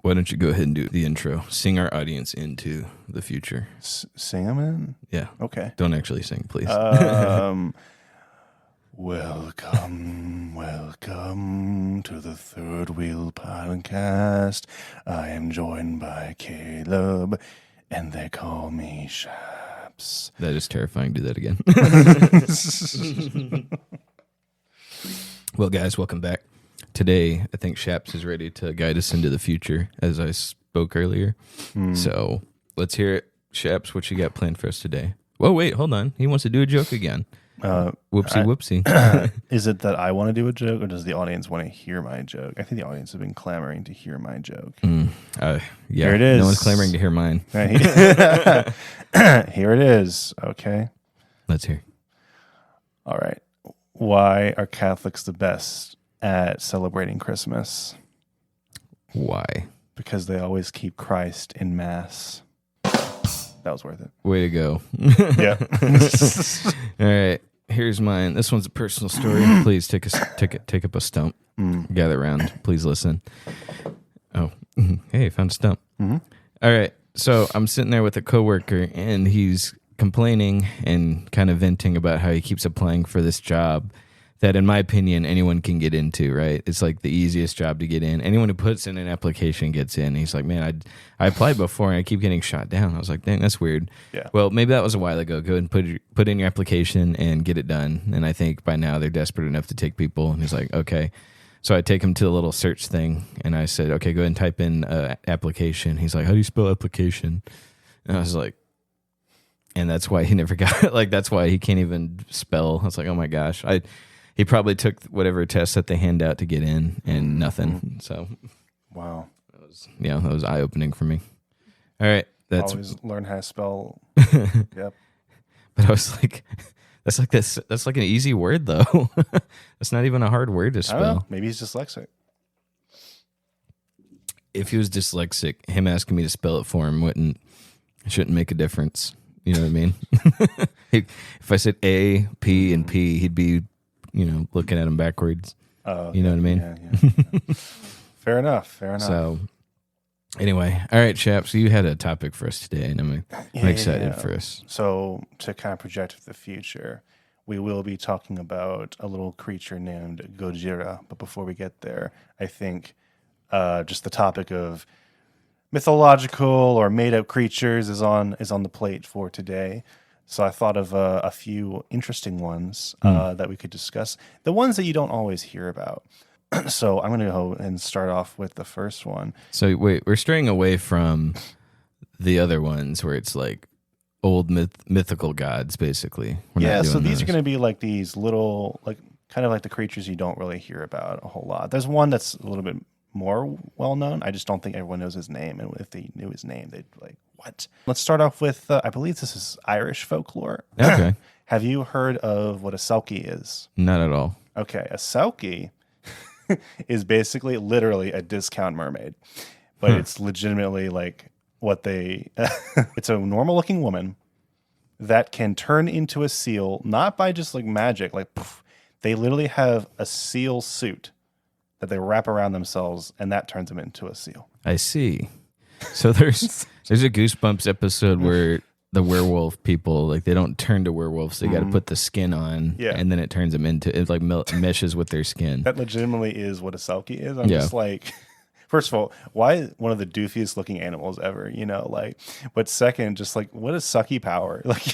why don't you go ahead and do the intro? Sing our audience into the future. Sing them in? Yeah. Okay. Don't actually sing, please. Welcome to the Third Wheel Podcast. I am joined by Caleb, and they call me Shaps. That is terrifying. Do that again. Well, guys, welcome back. Today, I think Shaps is ready to guide us into the future, as I spoke earlier. So let's hear it. Shaps, what you got planned for us today? Whoa, wait, hold on. He wants to do a joke again. Whoopsie. Is it that I want to do a joke, or does the audience want to hear my joke? I think the audience have been clamoring to hear my joke. Yeah, here it is. No one's clamoring to hear mine. Here it is. Okay. Let's hear. All right. Why are Catholics the best at celebrating Christmas? Why? Because they always keep Christ in Mass. That was worth it. Way to go. Yeah. All right. Here's mine. This one's a personal story. Please take up a stump. Gather around. Please listen. Oh, hey, found a stump. All right. So I'm sitting there with a coworker, and he's complaining and kind of venting about how he keeps applying for this job that, in my opinion, anyone can get into, right? It's like the easiest job to get in. Anyone who puts in an application gets in. He's like, man, I applied before and I keep getting shot down. I was like, dang, that's weird. Yeah. Well, maybe that was a while ago. Go ahead and put in your application and get it done. And I think by now they're desperate enough to take people. And he's like, okay. So I take him to the little search thing, and I said, okay, go ahead and type in application. He's like, how do you spell application? And I was like, and that's why he never got it. Like, that's why he can't even spell. I was like, oh my gosh. He probably took whatever test that they hand out to get in, and nothing. So, wow, that was eye opening for me. All right, always learn how to spell. Yep. But I was like, that's like an easy word though. That's not even a hard word to spell. I don't know. Maybe he's dyslexic. If he was dyslexic, him asking me to spell it for him shouldn't make a difference. You know what I mean? If I said A, P, and P, he'd be, looking at him backwards. You know what I mean? Yeah. Fair enough. So, anyway, all right, Chaps, you had a topic for us today, and I'm excited for us. So, to kind of project the future, we will be talking about a little creature named Gojira. But before we get there, I think just the topic of mythological or made-up creatures is on the plate for today. So I thought of a few interesting ones that we could discuss. The ones that you don't always hear about. So I'm going to go and start off with the first one. So wait, we're straying away from the other ones where it's like old mythical gods, basically. So these are going to be like these little, like kind of like the creatures you don't really hear about a whole lot. There's one that's a little bit more well-known. I just don't think everyone knows his name. And if they knew his name, they'd be like, what? Let's start off with, I believe this is Irish folklore. Okay. Have you heard of what a selkie is? Not at all. Okay. A selkie is basically literally a discount mermaid. But it's legitimately like it's a normal-looking woman that can turn into a seal, not by just like magic. Like, poof, they literally have a seal suit that they wrap around themselves, and that turns them into a seal. I see. So there's a Goosebumps episode where the werewolf people, like, they don't turn to werewolves. They got to put the skin on, and then it turns them into, it like meshes with their skin. That legitimately is what a selkie is. I'm just like, first of all, why one of the doofiest looking animals ever, but second, just like, what is sucky power? Like,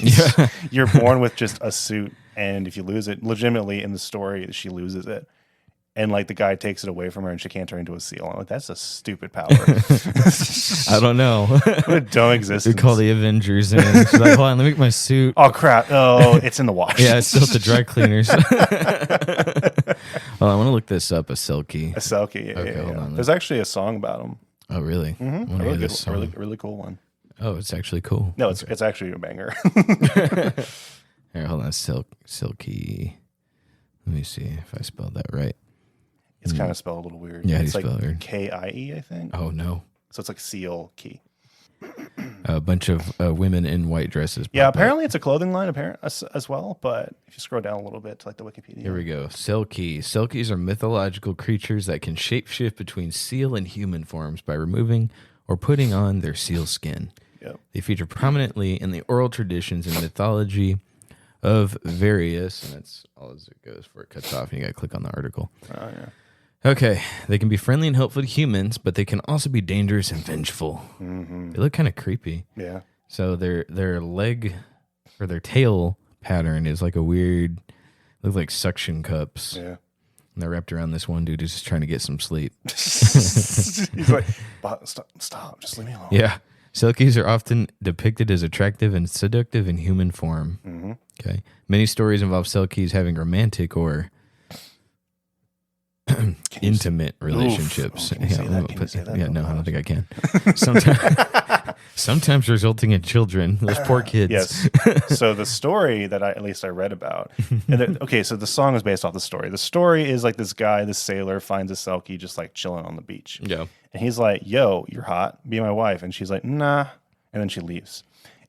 you're born with just a suit, and if you lose it, legitimately in the story, she loses it. And like the guy takes it away from her, and she can't turn into a seal. I'm like, that's a stupid power. I don't know. What a dumb existence. We call the Avengers in. She's like, hold on, let me make my suit. Oh crap! Oh, it's in the wash. Yeah, it's still at the dry cleaners. Well, I want to look this up. A selkie. A selkie. Yeah, okay, hold on. There's actually a song about them. Oh, really? Mm-hmm. A really cool one. Oh, it's actually cool. No, it's actually a banger. Here, hold on. Silky. Let me see if I spelled that right. It's kind of spelled a little weird. Yeah, it's like weird. Kie, I think. Oh, no. So it's like seal key. A bunch of women in white dresses. Yeah, pop up. apparently it's a clothing line as well, but if you scroll down a little bit to like the Wikipedia. Here we go. Selkie. Selkies are mythological creatures that can shapeshift between seal and human forms by removing or putting on their seal skin. Yep. They feature prominently in the oral traditions and mythology of various, and that's all as it goes before it cuts off, and you got to click on the article. Oh, yeah. Okay, they can be friendly and helpful to humans, but they can also be dangerous and vengeful. Mm-hmm. They look kind of creepy. Yeah. So their leg or their tail pattern is like a weird, look like suction cups. Yeah. And they're wrapped around this one dude who's just trying to get some sleep. He's like, stop, just leave me alone. Yeah. Selkies are often depicted as attractive and seductive in human form. Mm-hmm. Okay. Many stories involve Selkies having romantic or intimate relationships. Can you say that? Can you say that? Yeah, no, I don't think I can. Sometimes resulting in children. Those poor kids. Yes. So the story that at least I read about. So the song is based off the story. The story is like this guy, this sailor, finds a Selkie just like chilling on the beach. Yeah. And he's like, "Yo, you're hot. Be my wife." And she's like, "Nah." And then she leaves.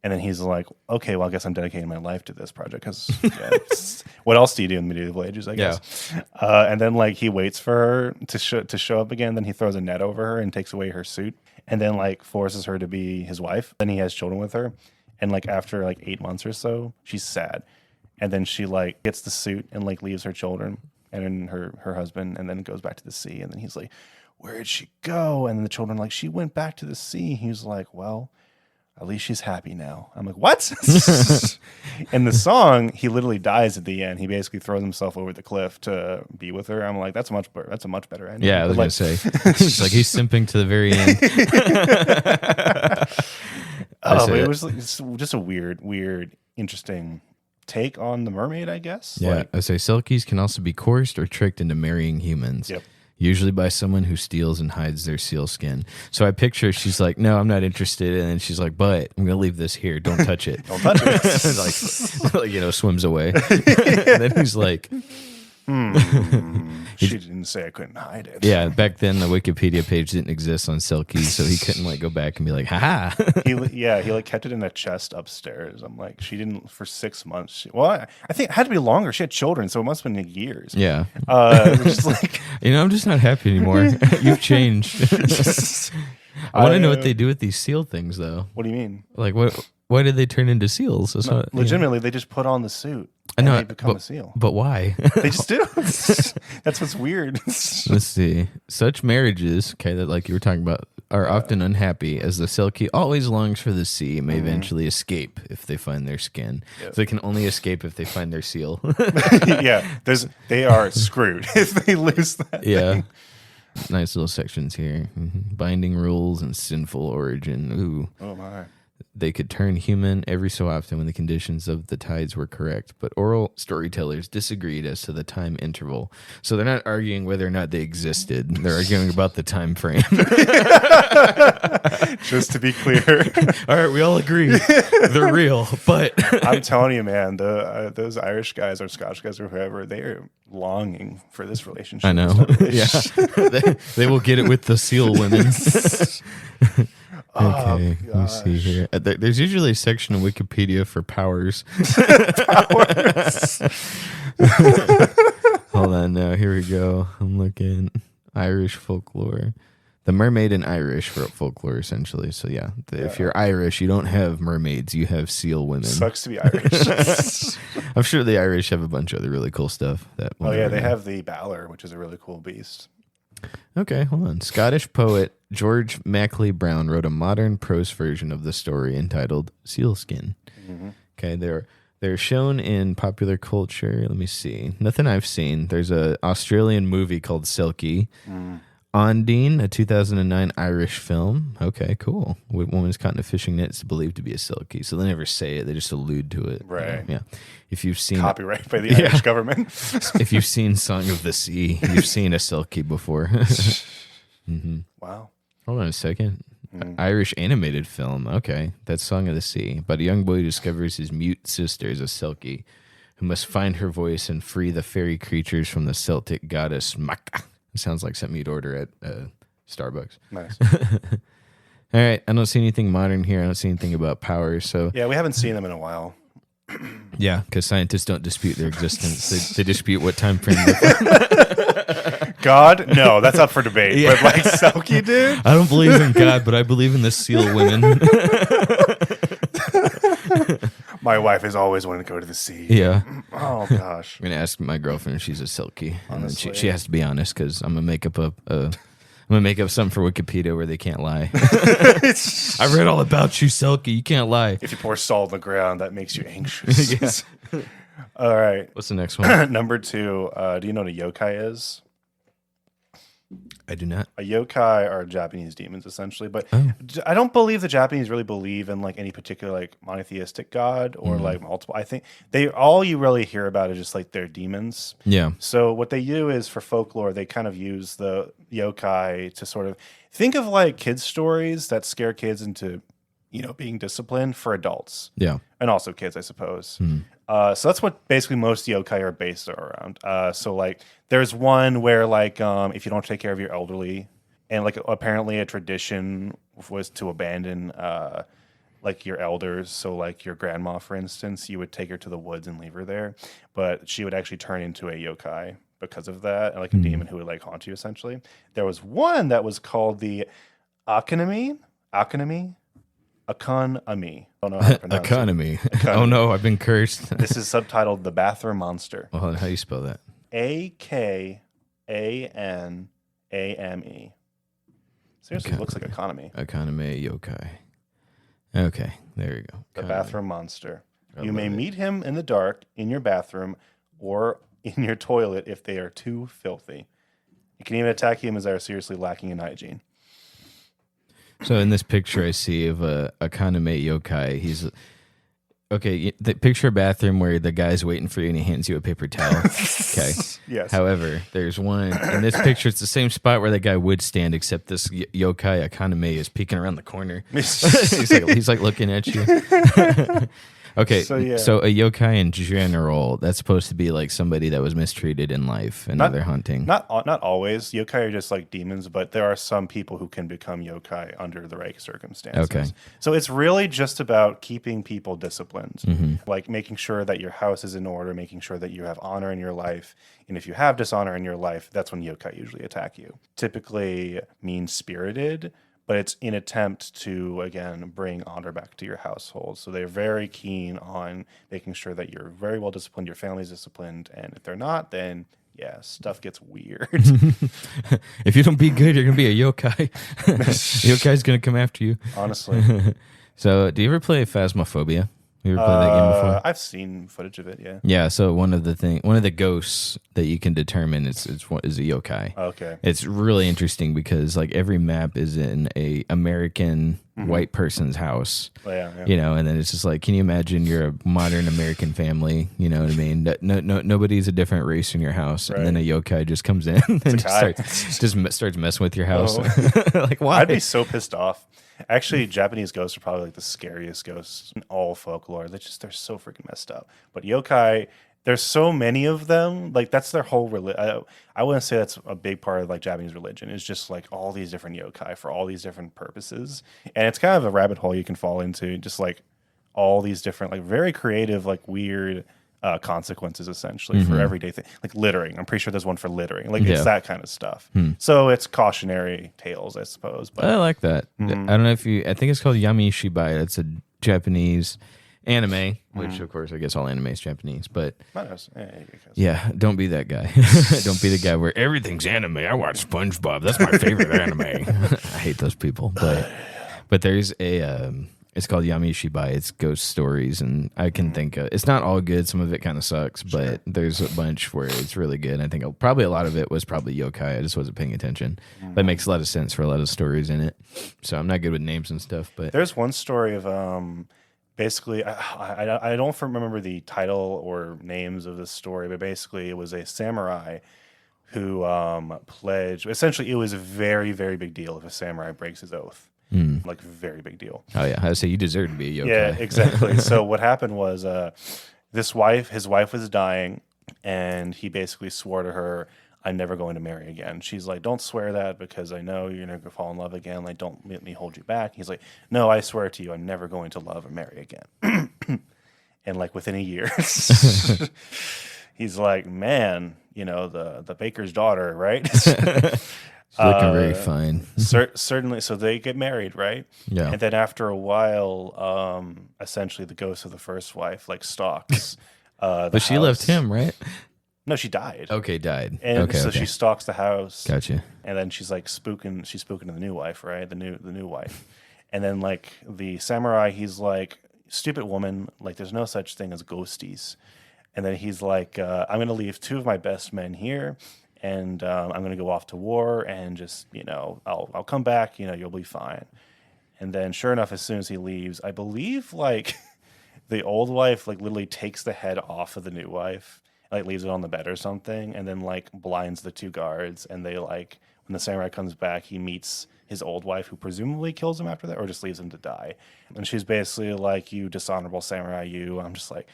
And then he's like, "Okay, well, I guess I'm dedicating my life to this project because what else do you do in the medieval ages, I guess?" Yeah. And then like he waits for her to show up again. Then he throws a net over her and takes away her suit, and then like forces her to be his wife. Then he has children with her, and like after like 8 months or so, she's sad, and then she like gets the suit and like leaves her children and then her husband, and then goes back to the sea. And then he's like, "Where'd she go?" And the children are like, "She went back to the sea." He's like, "Well, at least she's happy now." I'm like, "What?" In the song, he literally dies at the end. He basically throws himself over the cliff to be with her. I'm like, that's a much better ending. Yeah, I was gonna say, he's like he's simping to the very end. But it was just a weird, interesting take on the mermaid, I guess. Yeah, I say Selkies can also be coerced or tricked into marrying humans. Yep. Usually by someone who steals and hides their seal skin. So I picture she's like, "No, I'm not interested," and then she's like, "But I'm gonna leave this here. Don't touch it." Don't touch it. like swims away. And then he's like, She didn't say I couldn't hide it. Yeah, back then the Wikipedia page didn't exist on Selkies, so he couldn't like go back and be like, "Ha ha." He like kept it in a chest upstairs. I'm like, she didn't for 6 months. I think it had to be longer. She had children, so it must have been years. Yeah. Just like I'm just not happy anymore. You've changed. I want to know what they do with these seal things, though. What do you mean? Like, why did they turn into seals? Legitimately, they just put on the suit. I know, they become a seal. But why? They just do. That's what's weird. Let's see. Such marriages, okay, that like you were talking about, are often unhappy, as the Selkie always longs for the sea, may eventually escape if they find their skin. Yep. So they can only escape if they find their seal. Yeah, they are screwed if they lose that. Yeah. Thing. Nice little sections here. Mm-hmm. Binding rules and sinful origin. Ooh. Oh my. They could turn human every so often when the conditions of the tides were correct, but oral storytellers disagreed as to the time interval. So they're not arguing whether or not they existed. They're arguing about the time frame. Just to be clear. All right, we all agree. They're real, but... I'm telling you, man, those Irish guys or Scotch guys or whoever, they are longing for this relationship. I know. Yeah. They will get it with the seal women. Okay, let me see here. There's usually a section of Wikipedia for powers. Hold on now. Here we go. I'm looking. Irish folklore. The mermaid in Irish for folklore, essentially. So, yeah. If you're Irish, you don't have mermaids. You have seal women. Sucks to be Irish. I'm sure the Irish have a bunch of other really cool stuff. They have the Balor, which is a really cool beast. Okay, hold on. Scottish poet George Mackley Brown wrote a modern prose version of the story entitled Sealskin. Mm-hmm. Okay, they're shown in popular culture. Let me see. Nothing I've seen. There's an Australian movie called Selkie. Ondine, a 2009 Irish film. Okay, cool. Woman's caught in a fishing net is believed to be a Selkie. So they never say it. They just allude to it. Right. Yeah. If you've seen... Copyright by the Irish government. If you've seen Song of the Sea, you've seen a Selkie before. Mm-hmm. Wow. Hold on a second. Irish animated film. Okay. That's Song of the Sea. But a young boy discovers his mute sister is a Selkie who must find her voice and free the fairy creatures from the Celtic goddess Mac. It sounds like something you'd order at Starbucks. Nice. All right, I don't see anything modern here. I don't see anything about power. So Yeah, we haven't seen them in a while. yeah, because scientists don't dispute their existence. They dispute what time frame. God? No, that's up for debate. Yeah. But like Selkie, dude? I don't believe in God, but I believe in the seal women. My wife has always wanted to go to the sea. Yeah. Oh, gosh. I'm gonna ask my girlfriend if she's a Silky, and then Honestly. she has to be honest because I'm gonna make up I'm gonna make up something for Wikipedia where they can't lie. I read all about you, Selkie. You can't lie. If you pour salt on the ground, that makes you anxious. All right. What's the next one? Number 2. Do you know what a yokai is? I do not. A yokai are Japanese demons, essentially. But Oh. I don't believe the Japanese really believe in like any particular like monotheistic god or like multiple. I think all you really hear about is just like their demons. Yeah. So what they do is for folklore, they kind of use the yokai to sort of think of like kids' stories that scare kids into, being disciplined for adults Yeah. and also kids, I suppose. So that's what basically most yokai are based around. So like there's one where like if you don't take care of your elderly, and like apparently a tradition was to abandon like your elders. So like your grandma, for instance, you would take her to the woods and leave her there, but she would actually turn into a yokai because of that, and like a demon who would like haunt you essentially. There was one that was called the Akanami. Akanami. I don't know how to pronounce it. Economy. Oh no, I've been cursed. This is subtitled The Bathroom Monster. Well, how do you spell that? Akaname. Seriously, Okay. it looks like economy. Economy yokai. Okay, there you go. The Economy. Bathroom Monster. I You may love it. meet him in the dark, in your bathroom, or in your toilet if they are too filthy. You can even attack humans that are seriously lacking in hygiene. So in this picture I see of a Economy yokai, he's okay. Picture a bathroom where the guy's waiting for you and he hands you a paper towel. Okay. Yes. However, there's one in this picture. It's the same spot where the guy would stand, except this yokai Economy is peeking around the corner. he's like looking at you. Okay, So, yeah. so a yokai in general, that's supposed to be like somebody that was mistreated in life and now they're hunting. Not always. Yokai are just like demons, but there are some people who can become yokai under the right circumstances. Okay. So it's really just about keeping people disciplined, Mm-hmm. like making sure that your house is in order, making sure that you have honor in your life. And if you have dishonor in your life, that's when yokai usually attack you. Typically mean-spirited, but it's in attempt to, again, bring honor back to your household. So they're very keen on making sure that you're very well disciplined, your family's disciplined, and if they're not, then yeah, stuff gets weird. If you don't be good, you're gonna be a yokai. Yokai's gonna come after you. Honestly. So, do you ever play Phasmophobia? You ever played that game before? I've seen footage of it, yeah. Yeah. So one of the ghosts that you can determine is a yokai. Okay. It's really interesting because like every map is in a American white person's house. Well, yeah. And then it's just like, can you imagine you're a modern American family? You know what I mean? Nobody's a different race in your house, and then a yokai just comes in and starts messing with your house. Like, why? I'd be so pissed off. Actually, Japanese ghosts are probably like the scariest ghosts in all folklore. They're so freaking messed up. But yokai, there's so many of them. Like that's their whole religion. I wouldn't say that's a big part of like Japanese religion. It's just like all these different yokai for all these different purposes, and it's kind of a rabbit hole you can fall into. Just like all these different, like very creative, like weird consequences essentially for everyday thing, like littering. I'm pretty sure there's one for littering. Like it's that kind of stuff. So it's cautionary tales, I suppose. But I like that. I don't know if I think it's called Yami Shibai. It's a Japanese anime, which of course I guess all anime is Japanese, but yeah, don't be that guy. Don't be the guy where everything's anime. I watch SpongeBob. That's my favorite anime. I hate those people. But there's a it's called Yami Shibai. It's ghost stories, and I can think it's not all good. Some of it kind of sucks, but there's a bunch where it's really good. I think probably a lot of it was probably yokai. I just wasn't paying attention. But it makes a lot of sense for a lot of stories in it. So I'm not good with names and stuff, but there's one story of basically I don't remember the title or names of this story, but basically it was a samurai who pledged. Essentially, it was a very, very big deal if a samurai breaks his oath. Like very big deal. Oh yeah, I would say you deserve to be a yokai. Yeah, exactly. So what happened was his wife was dying, and he basically swore to her, I'm never going to marry again. She's like, don't swear that because I know you're going to fall in love again. Like, don't let me hold you back. He's like, no, I swear to you, I'm never going to love or marry again. And like within a year, he's like, man, the baker's daughter, right? She's looking very fine. Certainly. So they get married, right? Yeah. And then after a while, essentially the ghost of the first wife like stalks. But she left him, right? No, she died. Okay, died. And okay, so okay. she stalks the house. Gotcha. And then she's like spooking. She's spooking to the new wife, right? The new wife. And then like the samurai, he's like, stupid woman. Like there's no such thing as ghosties. And then he's like, I'm gonna leave 2 of my best men here. And I'm going to go off to war and just, I'll come back, you'll be fine. And then sure enough, as soon as he leaves, I believe like the old wife like literally takes the head off of the new wife, like leaves it on the bed or something, and then like blinds the 2 guards. And they like, when the samurai comes back, he meets his old wife who presumably kills him after that or just leaves him to die. And she's basically like, you dishonorable samurai, you. I'm just like,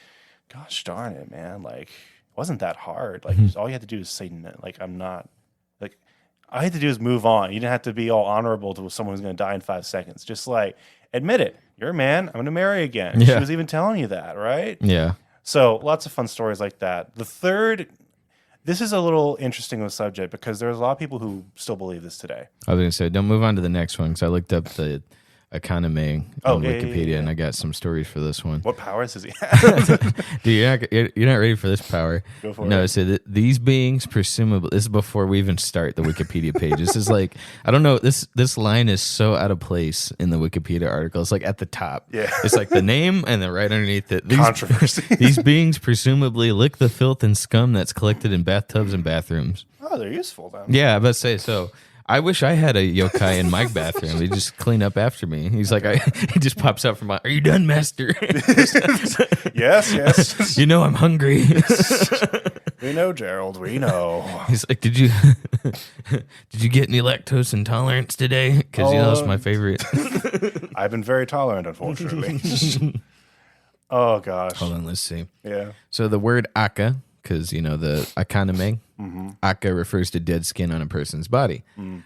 gosh darn it, man. Like, wasn't that hard. Like all you had to do is say no. Like I'm not like all I had to do is move on. You didn't have to be all honorable to someone who's going to die in 5 seconds. Just like admit it. You're a man. I'm going to marry again. Yeah. She was even telling you that, right? Yeah. So lots of fun stories like that. The third, this is a little interesting of a subject because there's a lot of people who still believe this today. I was going to say, don't move on to the next one because I looked up the economy on Wikipedia and I got some stories for this one. What powers does he have? Dude, you're not ready for this power. Go for no, it. so these beings presumably, this is before we even start the Wikipedia page. This is like, I don't know, this line is so out of place in the Wikipedia article. It's like at the top. Yeah. It's like the name and then right underneath it. Controversy. These beings presumably lick the filth and scum that's collected in bathtubs and bathrooms. Oh, they're useful then. Yeah, I was about to say, so I wish I had a yokai in my bathroom. He'd just clean up after me. He's like, he just pops out from my, are you done, master? Yes. You know I'm hungry. We know, Gerald. We know. He's like, did you get any lactose intolerance today? Because that's my favorite. I've been very tolerant, unfortunately. Oh, gosh. Hold on, let's see. Yeah. So the word aka, because the akaname, aka refers to dead skin on a person's body,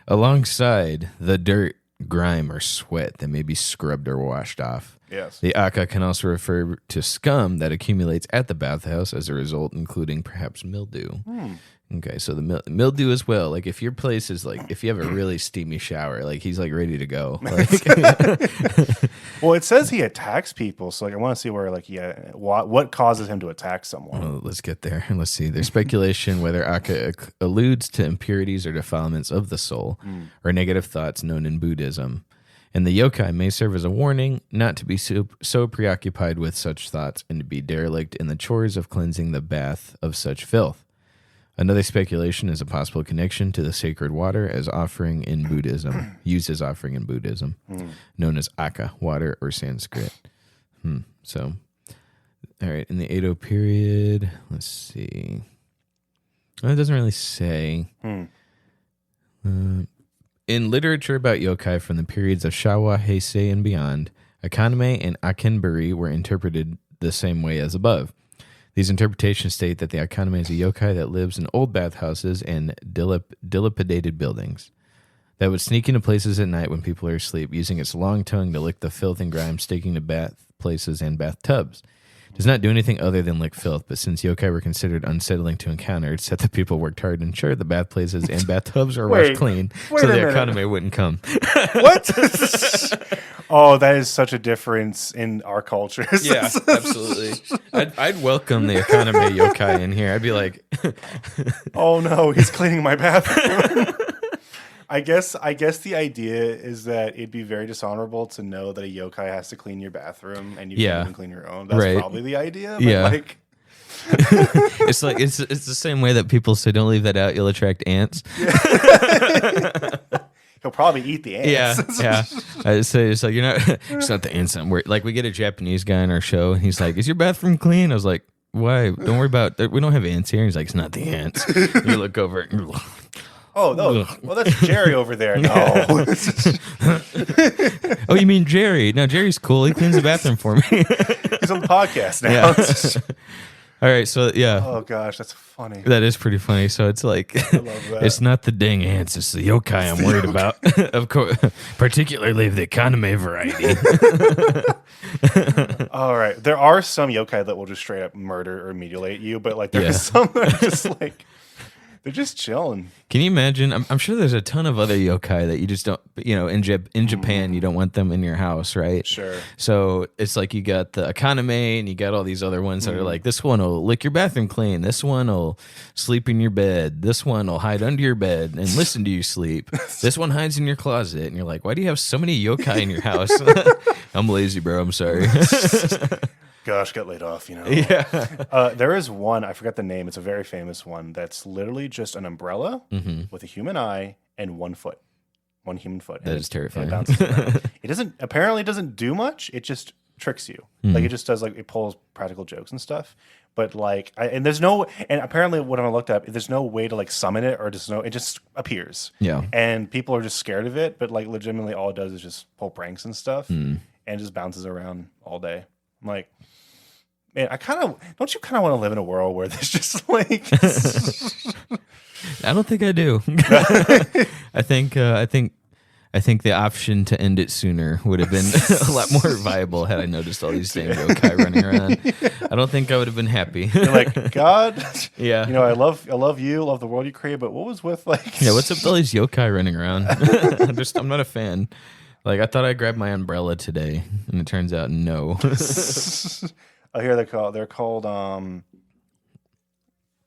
alongside the dirt, grime, or sweat that may be scrubbed or washed off. Yes. The aka can also refer to scum that accumulates at the bathhouse as a result, including perhaps mildew. Okay, so the mildew as well. Like if your place is like, if you have a really steamy shower, like he's like ready to go. Like, well, it says he attacks people, so like I want to see where like what causes him to attack someone. well, let's get there. Let's see. There's speculation whether aka alludes to impurities or defilements of the soul or negative thoughts known in Buddhism. And the yokai may serve as a warning not to be so preoccupied with such thoughts and to be derelict in the chores of cleansing the bath of such filth. Another speculation is a possible connection to the sacred water as offering in Buddhism, used as offering in Buddhism, known as aka, water, or Sanskrit. So, all right, in the Edo period, let's see. Well, it doesn't really say. In literature about yokai from the periods of Showa, Heisei, and beyond, akaname and akenburi were interpreted the same way as above. These interpretations state that the akaname is a yokai that lives in old bathhouses and dilapidated buildings, that would sneak into places at night when people are asleep, using its long tongue to lick the filth and grime sticking to bath places and bathtubs. It does not do anything other than lick filth, but since yokai were considered unsettling to encounter, it said that people worked hard to ensure the bath places and bathtubs are washed clean, so the akaname wouldn't come. What? Oh, that is such a difference in our cultures. Yeah, absolutely. I'd welcome the akaname yokai in here. I'd be like, oh no, he's cleaning my bathroom. I guess the idea is that it'd be very dishonorable to know that a yokai has to clean your bathroom and you can't even clean your own. That's probably the idea. But like it's like it's the same way that people say don't leave that out, you'll attract ants. He'll probably eat the ants. Yeah. I say it's like it's not the ants I'm worried. Like we get a Japanese guy on our show and he's like, "Is your bathroom clean?" I was like, "Why? Don't worry about it. We don't have ants here." He's like, "It's not the ants." You look over. Oh no! Well, that's Jerry over there. No. Oh, you mean Jerry? No, Jerry's cool. He cleans the bathroom for me. He's on the podcast now. All right, so yeah. Oh gosh, that's funny. That is pretty funny. So it's like, I love that. it's not the dang ants, it's the yokai I'm worried about. Of course, particularly the economy variety. All right, there are some yokai that will just straight up murder or mutilate you, but like there's some that are just like they're just chilling. Can you imagine? I'm sure there's a ton of other yokai that you just don't, in Japan, you don't want them in your house, right? Sure. So it's like you got the Akaname and you got all these other ones that are like, this one will lick your bathroom clean. This one will sleep in your bed. This one will hide under your bed and listen to you sleep. This one hides in your closet. And you're like, why do you have so many yokai in your house? I'm lazy, bro. I'm sorry. Gosh, got laid off, Yeah. There is one, I forgot the name. It's a very famous one that's literally just an umbrella with a human eye and 1 foot, one human foot. That is terrifying. It bounces around. It doesn't do much. It just tricks you. Like it just does it pulls practical jokes and stuff. But like, and apparently what I looked up, there's no way to like summon it or it just appears. Yeah. And people are just scared of it. But like legitimately all it does is just pull pranks and stuff and it just bounces around all day. I'm like, man, don't you kind of want to live in a world where there's just like, I don't think I do. I think the option to end it sooner would have been a lot more viable had I noticed all these things yokai running around. I don't think I would have been happy. You're like, God, yeah, I love you, love the world you create, but what was with like, yeah, what's up with all these yokai running around? I'm not a fan. Like I thought I grabbed my umbrella today, and it turns out no. Oh, here they're called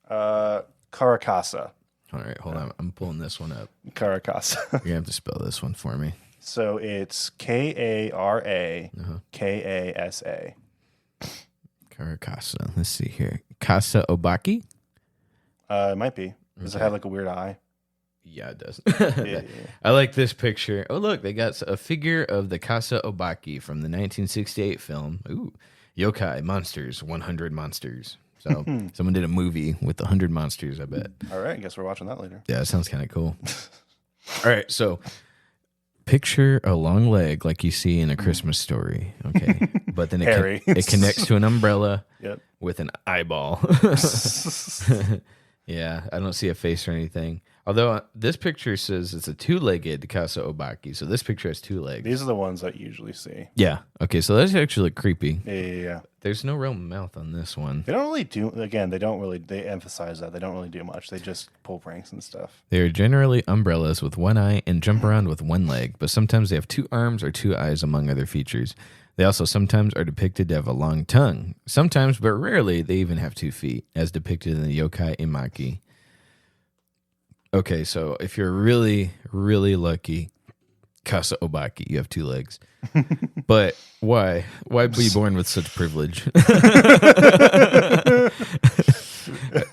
Karakasa. All right, hold on. I'm pulling this one up. Karakasa. You're gonna have to spell this one for me. So it's Karakasa. Karakasa. Let's see here. Kasa Obaki? It might be. Does it have like a weird eye? Yeah, it does. Yeah. I like this picture. Oh, look, they got a figure of the Kasa Obaki from the 1968 film. Ooh, Yokai Monsters, 100 Monsters. So someone did a movie with 100 monsters, I bet. All right, I guess we're watching that later. Yeah, it sounds kind of cool. All right, so picture a long leg like you see in A Christmas Story. Okay, but then it connects to an umbrella with an eyeball. Yeah, I don't see a face or anything. Although this picture says it's a two-legged Kasa Obaki, so this picture has 2 legs. These are the ones I usually see. Yeah. Okay, so that's actually creepy. Yeah. There's no real mouth on this one. They don't really do. Again, they emphasize that they don't really do much. They just pull pranks and stuff. They are generally umbrellas with 1 eye and jump around with 1 leg, but sometimes they have 2 arms or 2 eyes, among other features. They also sometimes are depicted to have a long tongue. Sometimes, but rarely, they even have 2 feet, as depicted in the Yokai Imaki. Okay, so if you're really, really lucky, Kasa Obaki, you have 2 legs. But why? Why be born with such privilege?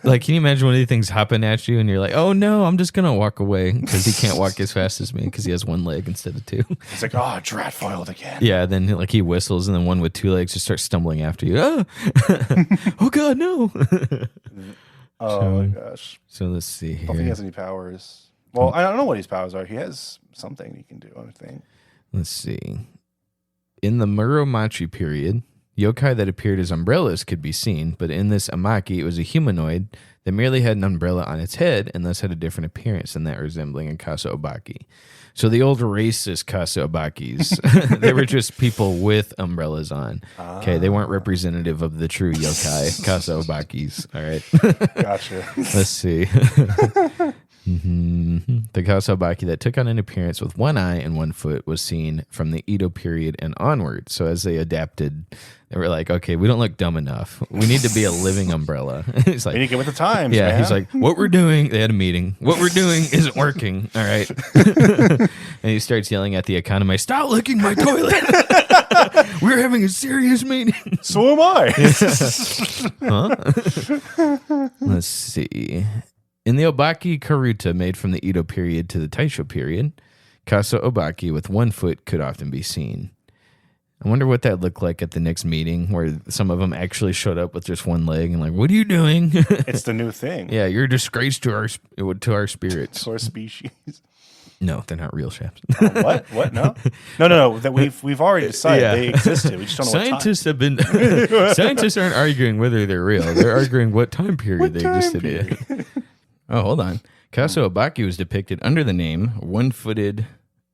Like, can you imagine one of these things hopping at you and you're like, oh no, I'm just going to walk away because he can't walk as fast as me because he has 1 leg instead of 2. It's like, oh, drat foiled again. Yeah, then like he whistles and then one with 2 legs just starts stumbling after you. Oh, oh God, no. Oh my gosh. So let's see here. I don't think he has any powers. Well, I don't know what his powers are. He has something he can do, I think. Let's see. In the Muromachi period, yokai that appeared as umbrellas could be seen, but in this Amaki, it was a humanoid that merely had an umbrella on its head and thus had a different appearance than that resembling a Kasa Obaki. So the old racist Kasa Obakis, they were just people with umbrellas on. Okay, they weren't representative of the true yokai Kasa Obakis. All right. Gotcha. Let's see. The Kasa Obaki that took on an appearance with 1 eye and 1 foot was seen from the Edo period and onward. So as they adapted, they were like, okay, we don't look dumb enough. We need to be a living umbrella. He's like, we need to get with the times, yeah, man. He's like, what we're doing, they had a meeting. What we're doing isn't working. All right. And he starts yelling at the economy, stop licking my toilet. We're having a serious meeting. So am I. Huh? Let's see. In the Obaki Karuta made from the Edo period to the Taisho period, Kasa Obaki with 1 foot could often be seen. I wonder what that looked like at the next meeting where some of them actually showed up with just 1 leg and like, what are you doing? It's the new thing. Yeah, you're a disgrace to our spirits. To our species. No, they're not real shaps. What? No. That we've already decided they existed. We just don't know Scientists have been. Scientists aren't arguing whether they're real. They're arguing what time period they existed in. Oh, hold on. Kaso Obaki was depicted under the name One-Footed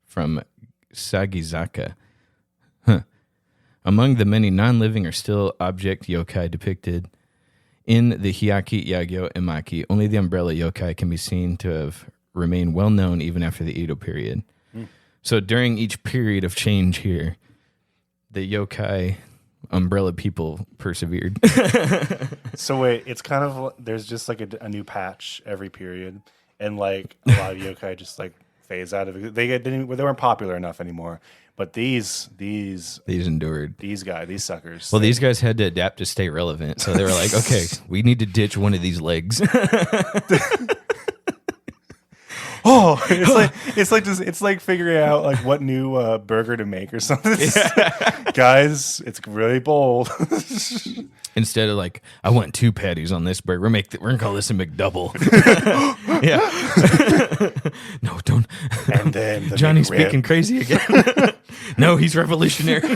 from Sagizaka. Huh. Among the many non-living or still object yokai depicted in the Hyaki, Yagyo, and Maki, only the umbrella yokai can be seen to have remained well known even after the Edo period. So during each period of change here, the yokai umbrella people persevered. So wait, it's kind of there's just like a new patch every period, and like a lot of yokai just like phase out of it. They weren't popular enough anymore. But these endured. These suckers. Well, these guys had to adapt to stay relevant, so they were like, okay, we need to ditch one of these legs. Oh, it's like figuring out like what new burger to make or something. Guys, it's really bold. Instead of like, I want 2 patties on this burger, we're gonna call this a McDouble. Yeah. No, don't. And then Johnny's speaking crazy again. No, he's revolutionary.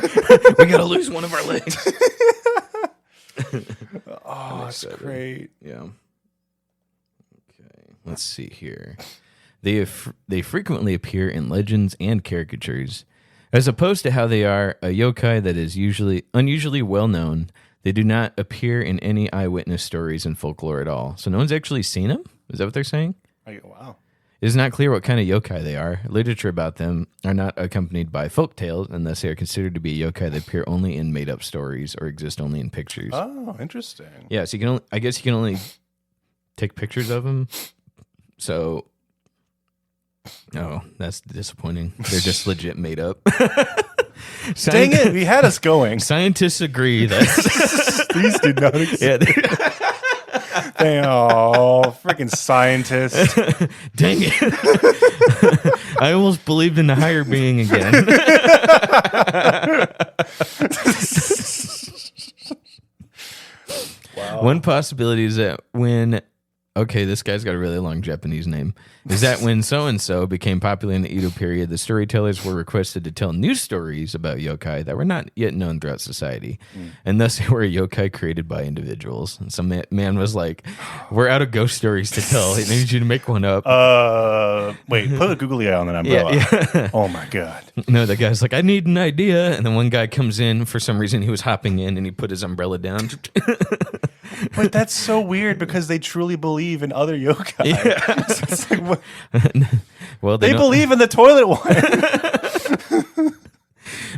We gotta lose one of our legs. Oh, that's great. Yeah. Okay. Let's see here. They frequently appear in legends and caricatures. As opposed to how they are a yokai that is unusually well known, they do not appear in any eyewitness stories and folklore at all. So no one's actually seen them? Is that what they're saying? Wow. It is not clear what kind of yokai they are. Literature about them are not accompanied by folk tales unless they are considered to be a yokai that appear only in made-up stories or exist only in pictures. Oh, interesting. Yeah, so I guess you can only take pictures of them. So... Oh, that's disappointing. They're just legit made up. Dang it, we had us going. Scientists agree that these do not exist. Yeah, freaking scientists. Dang it. I almost believed in the higher being again. Wow. One possibility is that this guy's got a really long Japanese name. Is that when so-and-so became popular in the Edo period, the storytellers were requested to tell new stories about yokai that were not yet known throughout society. And thus they were a yokai created by individuals. And some man was like, we're out of ghost stories to tell. I need you to make one up. Wait, put a googly eye on that umbrella. Yeah. Oh, my God. No, the guy's like, I need an idea. And then one guy comes in. For some reason, he was hopping in, and he put his umbrella down. But that's so weird because they truly believe in other yokai. Yeah. So it's like, what? Well, they believe in the toilet one.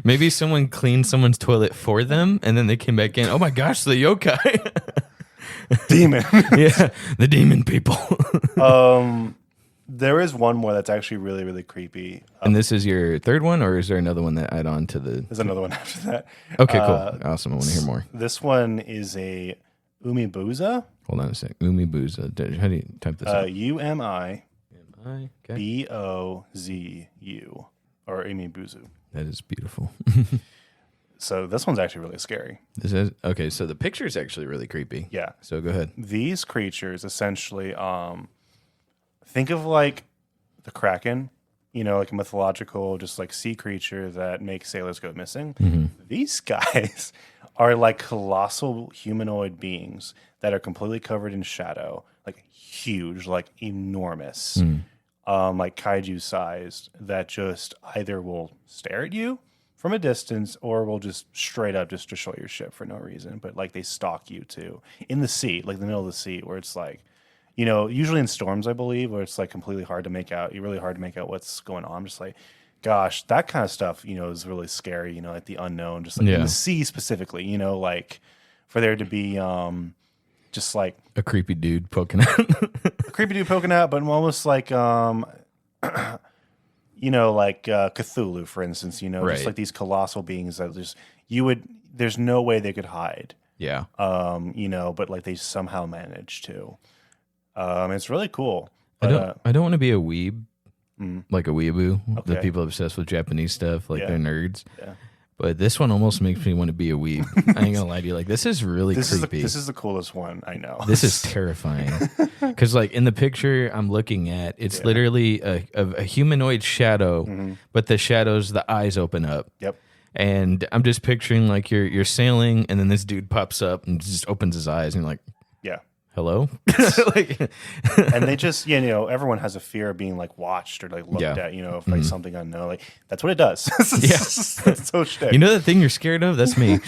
Maybe someone cleaned someone's toilet for them, and then they came back in. Oh my gosh, the yokai. Demon. Yeah, the demon people. There is one more that's actually really, really creepy. And this is your third one, or is there another one that add on to the... There's another one after that. Okay, cool. Awesome. I want to hear more. This one is a umibuza. Hold on a sec. Umibuza. How do you type this out? UMIBOZU, or umibuzu. That is beautiful. So this one's actually really scary. Okay, so the picture is actually really creepy. Yeah. So go ahead. These creatures essentially... think of like the Kraken, like a mythological, just like sea creature that makes sailors go missing. Mm-hmm. These guys are like colossal humanoid beings that are completely covered in shadow, like huge, like enormous, like kaiju sized, that just either will stare at you from a distance or will just straight up just destroy your ship for no reason. But like they stalk you too in the sea, like the middle of the sea, where it's like, usually in storms, I believe, where it's like completely hard to make out. Really hard to make out what's going on. I'm just like, gosh, that kind of stuff, is really scary. Like the unknown, just like in the sea specifically. Like for there to be, just like a creepy dude poking out, but almost like, like Cthulhu, for instance. Right. Just like these colossal beings that just there's no way they could hide. Yeah. But like they somehow manage to. It's really cool. But, I don't want to be a weeb, like a weeaboo. Okay. The people obsessed with Japanese stuff, like they're nerds. Yeah. But this one almost makes me want to be a weeb. I ain't gonna lie to you. Like, this is really creepy. This is the coolest one I know. This is terrifying. Because, like, in the picture I'm looking at, it's literally a humanoid shadow, but the shadow's the eyes open up. Yep. And I'm just picturing, like, you're sailing, and then this dude pops up and just opens his eyes, and you're like, yeah. hello? Like, and they just, everyone has a fear of being like watched or like looked at, if like something unknown. Like that's what it does. That's so shtick. You know that thing you're scared of? That's me.